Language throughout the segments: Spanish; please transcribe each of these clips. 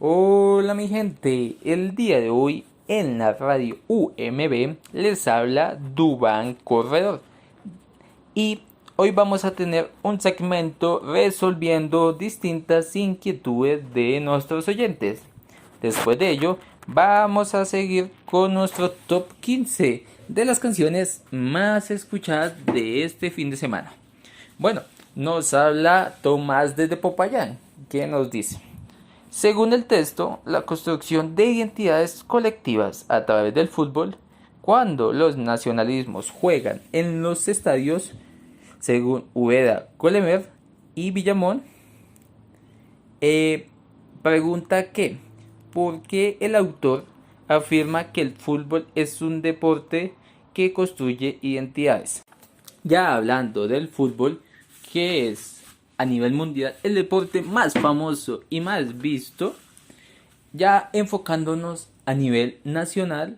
Hola mi gente, el día de hoy en la radio UMB les habla Dubán Corredor y hoy vamos a tener un segmento resolviendo distintas inquietudes de nuestros oyentes. Después de ello vamos a seguir con nuestro top 15 de las canciones más escuchadas de este fin de semana. Bueno, nos habla Tomás desde Popayán, que nos dice: según el texto, la construcción de identidades colectivas a través del fútbol, cuando los nacionalismos juegan en los estadios, según Ubeda Colemer y Villamón, eh, pregunta que, ¿por qué el autor afirma que el fútbol es un deporte que construye identidades? Ya hablando del fútbol, que es a nivel mundial el deporte más famoso y más visto, ya enfocándonos a nivel nacional,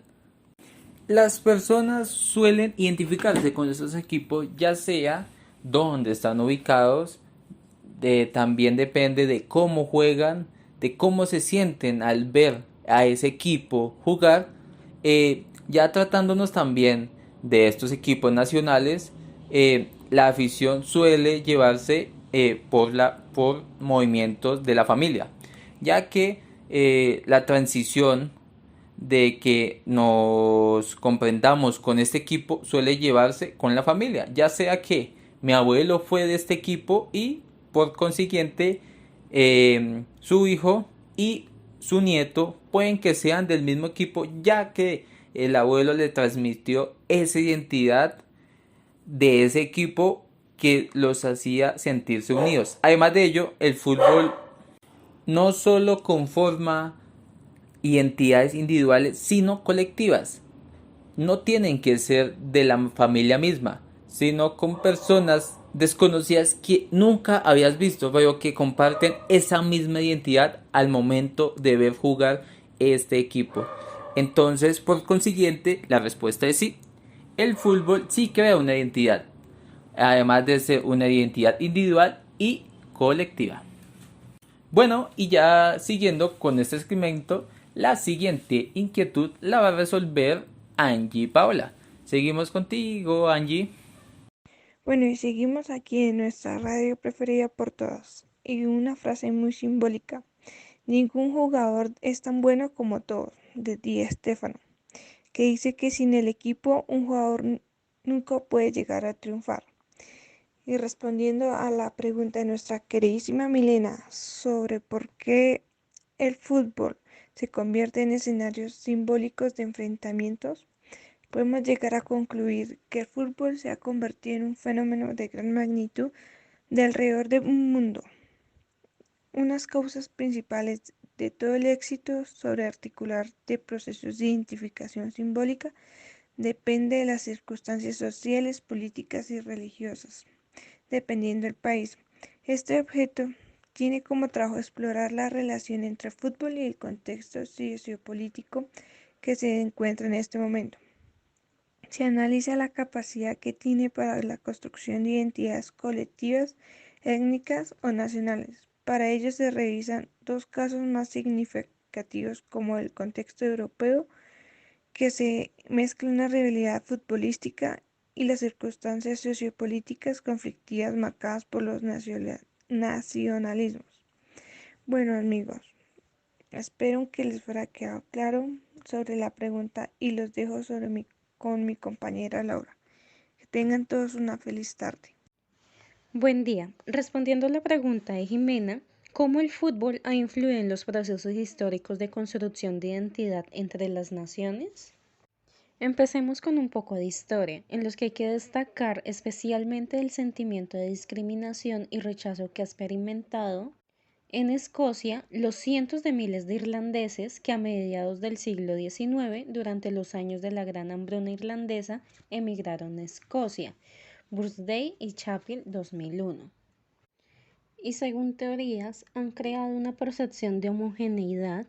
las personas suelen identificarse con esos equipos, ya sea dónde están ubicados, también depende de cómo juegan, de cómo se sienten al ver a ese equipo jugar. Ya tratándonos también de estos equipos nacionales, la afición suele llevarse por movimientos de la familia, ya que la transición de que nos comprendamos con este equipo suele llevarse con la familia, ya sea que mi abuelo fue de este equipo y por consiguiente su hijo y su nieto pueden que sean del mismo equipo, ya que el abuelo le transmitió esa identidad de ese equipo que los hacía sentirse unidos. Además de ello, el fútbol no solo conforma identidades individuales, sino colectivas. No tienen que ser de la familia misma, sino con personas desconocidas que nunca habías visto, pero que comparten esa misma identidad al momento de ver jugar este equipo. Entonces, por consiguiente, la respuesta es sí. El fútbol sí crea una identidad, además de ser una identidad individual y colectiva. Bueno, y ya siguiendo con este segmento, la siguiente inquietud la va a resolver Angie Paola. Seguimos contigo, Angie. Bueno, y seguimos aquí en nuestra radio preferida por todos. Y una frase muy simbólica. Ningún jugador es tan bueno como todos, de Di Stéfano, que dice que sin el equipo un jugador nunca puede llegar a triunfar. Y respondiendo a la pregunta de nuestra queridísima Milena sobre por qué el fútbol se convierte en escenarios simbólicos de enfrentamientos, podemos llegar a concluir que el fútbol se ha convertido en un fenómeno de gran magnitud de alrededor del mundo. Unas causas principales de todo el éxito sobre articular de procesos de identificación simbólica depende de las circunstancias sociales, políticas y religiosas, dependiendo del país. Este objeto tiene como trabajo explorar la relación entre el fútbol y el contexto sociopolítico que se encuentra en este momento. Se analiza la capacidad que tiene para la construcción de identidades colectivas, étnicas o nacionales. Para ello se revisan dos casos más significativos como el contexto europeo, que se mezcla una rivalidad futbolística y las circunstancias sociopolíticas conflictivas marcadas por los nacionalismos. Bueno amigos, espero que les fuera quedado claro sobre la pregunta y los dejo con mi compañera Laura. Que tengan todos una feliz tarde. Buen día. Respondiendo a la pregunta de Jimena, ¿cómo el fútbol ha influido en los procesos históricos de construcción de identidad entre las naciones? Empecemos con un poco de historia, en los que hay que destacar especialmente el sentimiento de discriminación y rechazo que ha experimentado en Escocia los cientos de miles de irlandeses que a mediados del siglo XIX, durante los años de la Gran Hambruna Irlandesa, emigraron a Escocia. Birthday y Chapel 2001. Y según teorías han creado una percepción de homogeneidad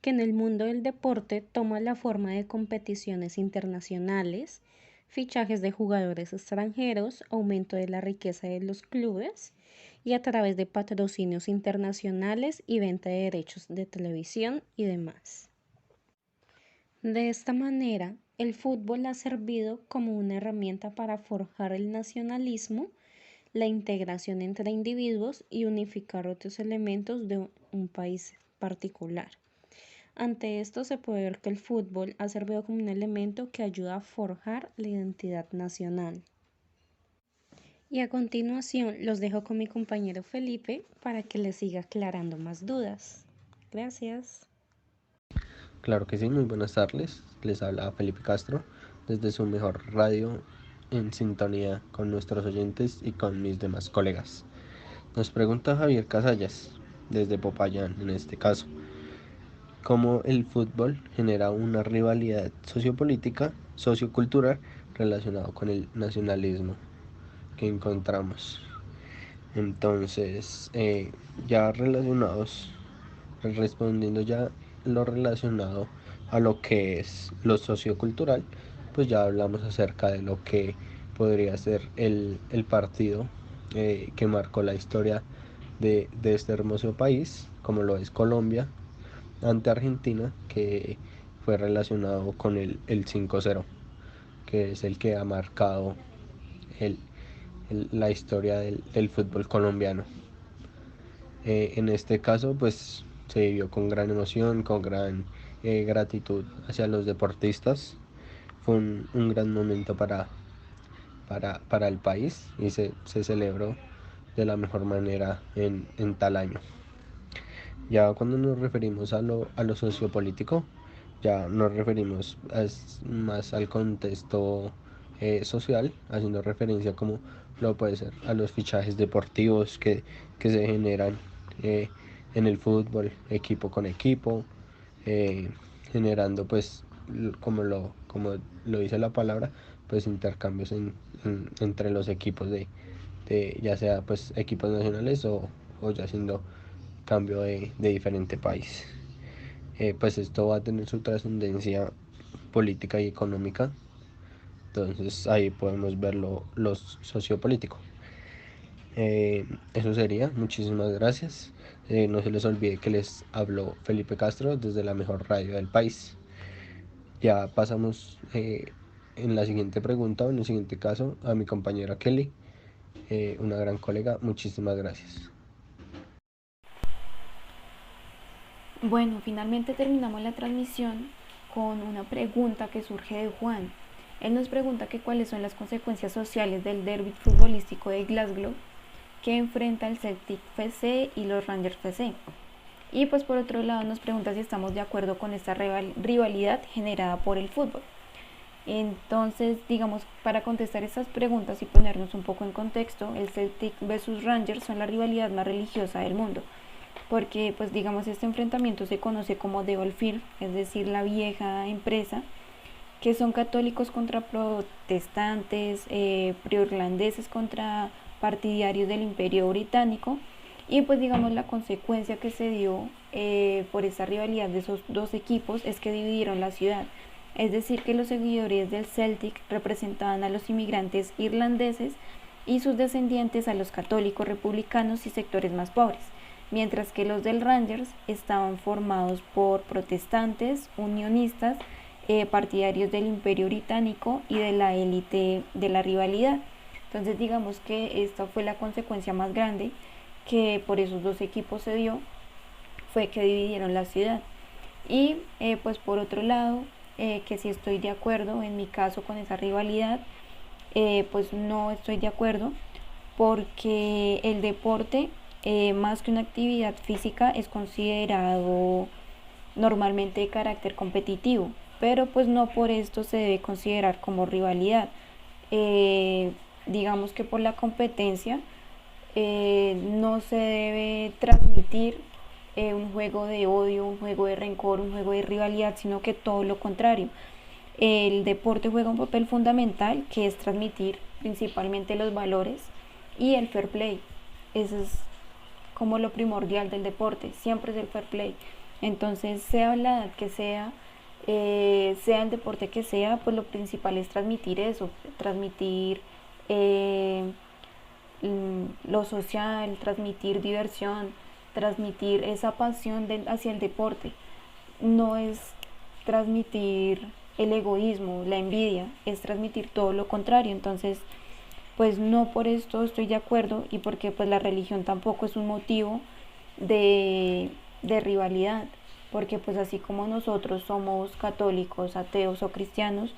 que en el mundo del deporte toma la forma de competiciones internacionales, fichajes de jugadores extranjeros, aumento de la riqueza de los clubes y a través de patrocinios internacionales y venta de derechos de televisión y demás. De esta manera, el fútbol ha servido como una herramienta para forjar el nacionalismo, la integración entre individuos y unificar otros elementos de un país particular. Ante esto se puede ver que el fútbol ha servido como un elemento que ayuda a forjar la identidad nacional. Y a continuación los dejo con mi compañero Felipe para que les siga aclarando más dudas. Gracias. Claro que sí, muy buenas tardes. Les habla Felipe Castro desde su mejor radio en sintonía con nuestros oyentes y con mis demás colegas. Nos pregunta Javier Casallas, desde Popayán en este caso, cómo el fútbol genera una rivalidad sociopolítica, sociocultural relacionado con el nacionalismo que encontramos. Entonces, ya relacionados, respondiendo ya lo relacionado a lo que es lo sociocultural, pues ya hablamos acerca de lo que podría ser el partido que marcó la historia de este hermoso país, como lo es Colombia, ante Argentina, que fue relacionado con el 5-0, que es el que ha marcado el, la historia del fútbol colombiano. En este caso, pues se vivió con gran emoción, con gran gratitud hacia los deportistas. Fue un gran momento para el país y se celebró de la mejor manera en tal año. Ya cuando nos referimos a lo sociopolítico, ya nos referimos más al contexto social, haciendo referencia como lo puede ser a los fichajes deportivos que se generan eh, en el fútbol, equipo con equipo, generando pues como lo dice la palabra, pues intercambios entre los equipos de ya sea pues equipos nacionales o ya siendo cambio de diferente país. Pues esto va a tener su trascendencia política y económica. Entonces ahí podemos ver lo sociopolítico. Eso sería, muchísimas gracias. No se les olvide que les habló Felipe Castro desde la mejor radio del país. Ya pasamos en la siguiente pregunta o en el siguiente caso a mi compañera Kelly, una gran colega. Muchísimas gracias. Bueno, finalmente terminamos la transmisión con una pregunta que surge de Juan. Él nos pregunta que cuáles son las consecuencias sociales del derbi futbolístico de Glasgow que enfrenta el Celtic FC y los Rangers FC. Y pues por otro lado nos pregunta si estamos de acuerdo con esta rivalidad generada por el fútbol. Entonces, digamos, para contestar estas preguntas y ponernos un poco en contexto, el Celtic versus Rangers son la rivalidad más religiosa del mundo, porque pues digamos este enfrentamiento se conoce como The Old Firm, es decir, la vieja empresa, que son católicos contra protestantes, pro-irlandeses contra partidarios del Imperio Británico, y pues digamos la consecuencia que se dio por esa rivalidad de esos dos equipos es que dividieron la ciudad. Es decir, que los seguidores del Celtic representaban a los inmigrantes irlandeses y sus descendientes a los católicos republicanos y sectores más pobres, mientras que los del Rangers estaban formados por protestantes, unionistas, partidarios del Imperio Británico y de la élite de la rivalidad. Entonces digamos que esta fue la consecuencia más grande que por esos dos equipos se dio, fue que dividieron la ciudad. Y pues por otro lado, que si estoy de acuerdo en mi caso con esa rivalidad, pues no estoy de acuerdo, porque el deporte, más que una actividad física, es considerado normalmente de carácter competitivo, pero pues no por esto se debe considerar como rivalidad. Digamos que por la competencia no se debe transmitir un juego de odio, un juego de rencor, un juego de rivalidad, sino que todo lo contrario. El deporte juega un papel fundamental, que es transmitir principalmente los valores y el fair play. Eso es como lo primordial del deporte, siempre es el fair play. Entonces, sea la edad que sea, sea el deporte que sea, pues lo principal es transmitir eso, transmitir lo social, transmitir diversión, transmitir esa pasión hacia el deporte. No es transmitir el egoísmo, la envidia, es transmitir todo lo contrario. Entonces, pues no por esto estoy de acuerdo, y porque pues la religión tampoco es un motivo de rivalidad, porque pues así como nosotros somos católicos, ateos o cristianos,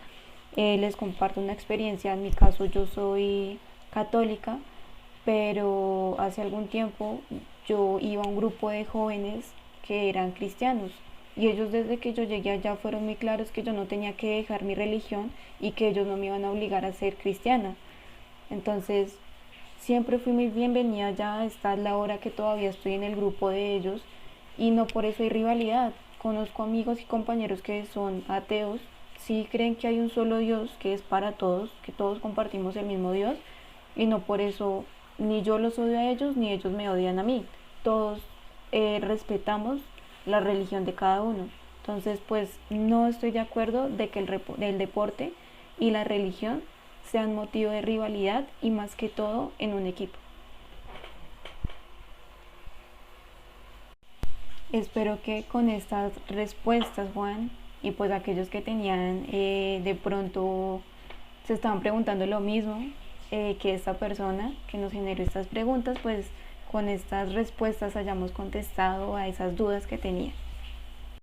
les comparto una experiencia. En mi caso yo soy católica, pero hace algún tiempo yo iba a un grupo de jóvenes que eran cristianos, y ellos desde que yo llegué allá fueron muy claros que yo no tenía que dejar mi religión y que ellos no me iban a obligar a ser cristiana. Entonces siempre fui muy bienvenida allá. Esta es la hora que todavía estoy en el grupo de ellos, y no por eso hay rivalidad. Conozco amigos y compañeros que son ateos, sí creen que hay un solo Dios que es para todos, que todos compartimos el mismo Dios, y no por eso ni yo los odio a ellos ni ellos me odian a mí. Todos respetamos la religión de cada uno. Entonces pues no estoy de acuerdo de que el deporte y la religión sean motivo de rivalidad, y más que todo en un equipo. Espero que con estas respuestas, Juan, y pues aquellos que tenían de pronto se estaban preguntando lo mismo que esta persona que nos generó estas preguntas, pues con estas respuestas hayamos contestado a esas dudas que tenían.